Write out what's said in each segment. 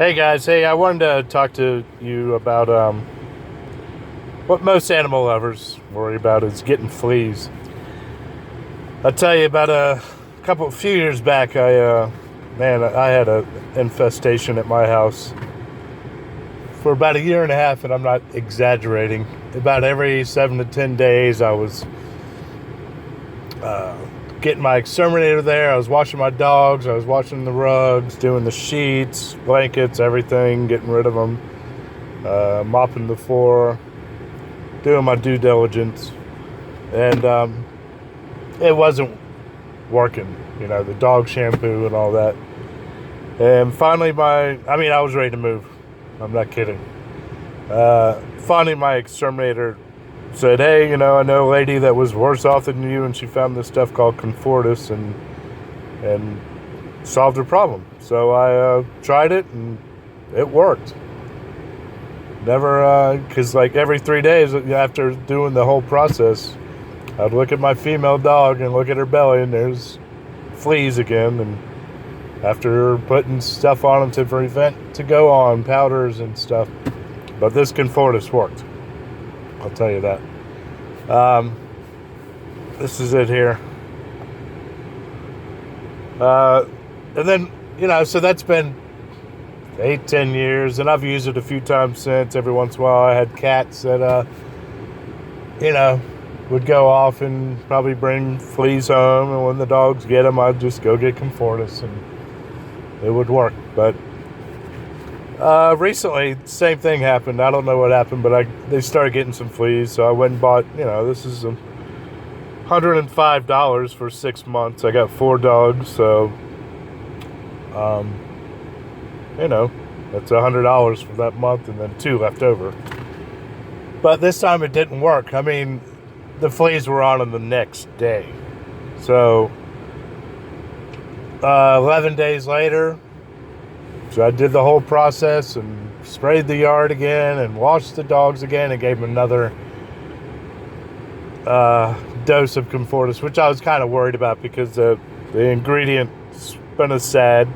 Hey guys, hey, I wanted to talk to you about what most animal lovers worry about is getting fleas. I'll tell you about few years back. I had a infestation at my house for about a year and a half, and I'm not exaggerating. About every 7 to 10 days, I was getting my exterminator there. I was washing my dogs. I was washing the rugs, doing the sheets, blankets, everything, getting rid of them, mopping the floor, doing my due diligence. And it wasn't working, the dog shampoo and all that. And finally I was ready to move. I'm not kidding. Finally, my exterminator said, hey, I know a lady that was worse off than you, and she found this stuff called Comfortis and solved her problem. So I tried it, and it worked. Never, because like every 3 days after doing the whole process, I'd look at my female dog and look at her belly, and there's fleas again. And after putting stuff on them to prevent to go on, powders and stuff. But this Comfortis worked. I'll tell you that. This is it here. And then, so that's been 8-10 years, and I've used it a few times since. Every once in a while I had cats that, would go off and probably bring fleas home, and when the dogs get them, I'd just go get Comfortis, and it would work. But recently, same thing happened. I don't know what happened, but they started getting some fleas, so I went and bought, this is $105 for 6 months. I got 4 dogs, so, that's $100 for that month, and then 2 left over. But this time it didn't work. The fleas were on the next day. So, 11 days later, so I did the whole process and sprayed the yard again and washed the dogs again and gave them another dose of Comfortis, which I was kind of worried about because the ingredient spinosad,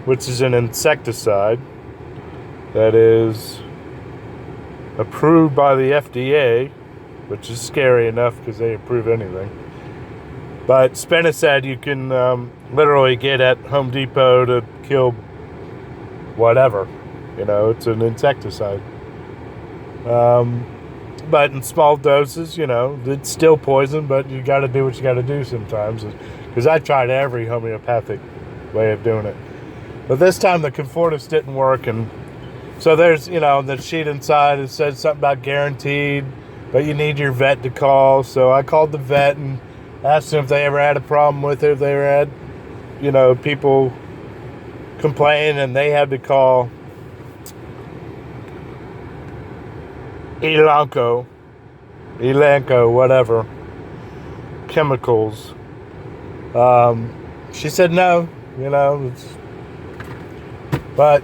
which is an insecticide that is approved by the FDA, which is scary enough because they approve anything. But spinosad you can literally get at Home Depot to kill whatever. It's an insecticide. But in small doses, it's still poison, but you got to do what you got to do sometimes. Because I tried every homeopathic way of doing it. But this time the Comfortis didn't work. And so there's, the sheet inside, it says something about guaranteed, but you need your vet to call. So I called the vet and asked them if they ever had a problem with it, if they ever had, people complain, and they had to call Elanco, whatever, chemicals. She said no, but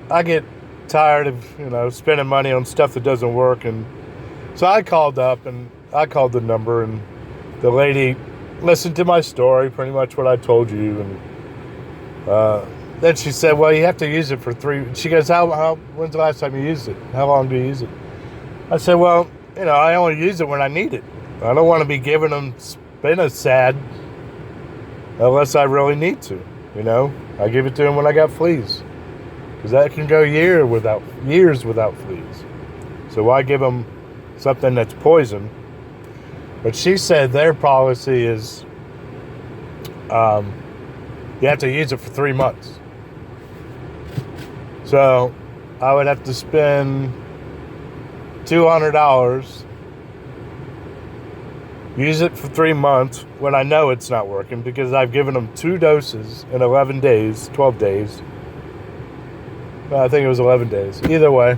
I get tired of, spending money on stuff that doesn't work. And so I called up and I called the number, and the lady listened to my story, pretty much what I told you. And then she said, well, you have to use it for 3. She goes, when's the last time you used it? How long do you use it? I said, well, I only use it when I need it. I don't want to be giving them spinosad unless I really need to. I give it to them when I got fleas, because that can go years without fleas. So why give them something that's poison? But she said their policy is you have to use it for 3 months. So I would have to spend $200, use it for 3 months when I know it's not working, because I've given them 2 doses in 11 days, 12 days. I think it was 11 days. Either way.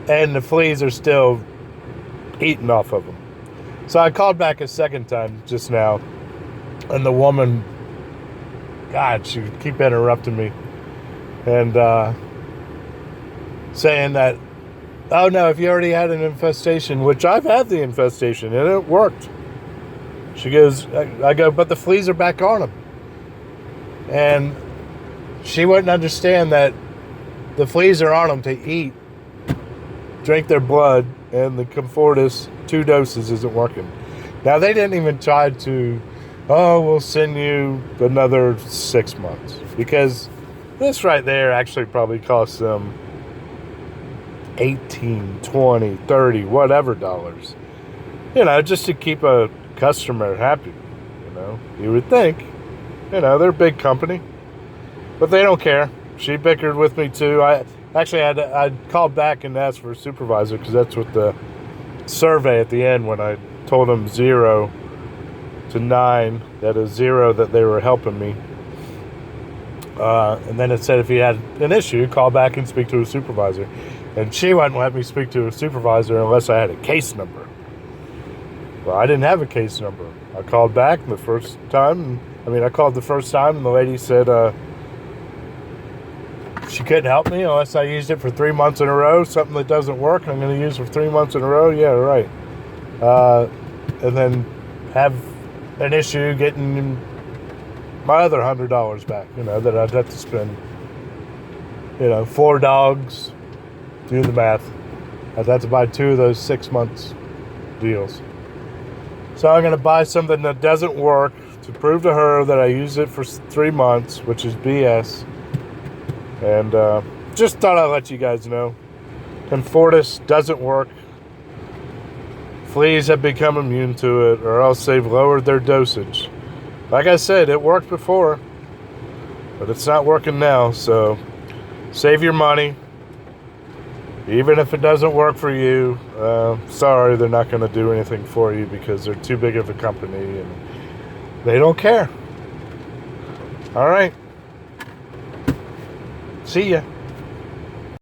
And the fleas are still eating off of them. So I called back a second time just now, and the woman, God, she would keep interrupting me and saying that, oh no, if you already had an infestation, which I've had the infestation and it worked. She goes, I go, but the fleas are back on them. And she wouldn't understand that the fleas are on them to eat, drink their blood, and the Comfortis 2 doses isn't working. Now, they didn't even try to, oh, we'll send you another 6 months. Because this right there actually probably costs them 18, 20, 30, whatever dollars. You know, just to keep a customer happy. You know, you would think. You know, they're a big company. But they don't care. She bickered with me too. I called back and asked for a supervisor because that's what the survey at the end when I told them 0 to 9, that is 0 that they were helping me. And then it said if you had an issue, call back and speak to a supervisor. And she wouldn't let me speak to a supervisor unless I had a case number. Well, I didn't have a case number. I called back the first time. I called the first time and the lady said she couldn't help me unless I used it for 3 months in a row. Something that doesn't work, I'm going to use for 3 months in a row. Yeah, right. And then have an issue getting my other $100 back. You know, that I'd have to spend, 4 dogs, do the math. I'd have to buy 2 of those 6 months deals. So I'm going to buy something that doesn't work to prove to her that I used it for 3 months, which is BS. And just thought I'd let you guys know. Comfortis doesn't work. Fleas have become immune to it, or else they've lowered their dosage. Like I said, it worked before, but it's not working now. So save your money. Even if it doesn't work for you, sorry, they're not going to do anything for you because they're too big of a company and they don't care. All right. See ya.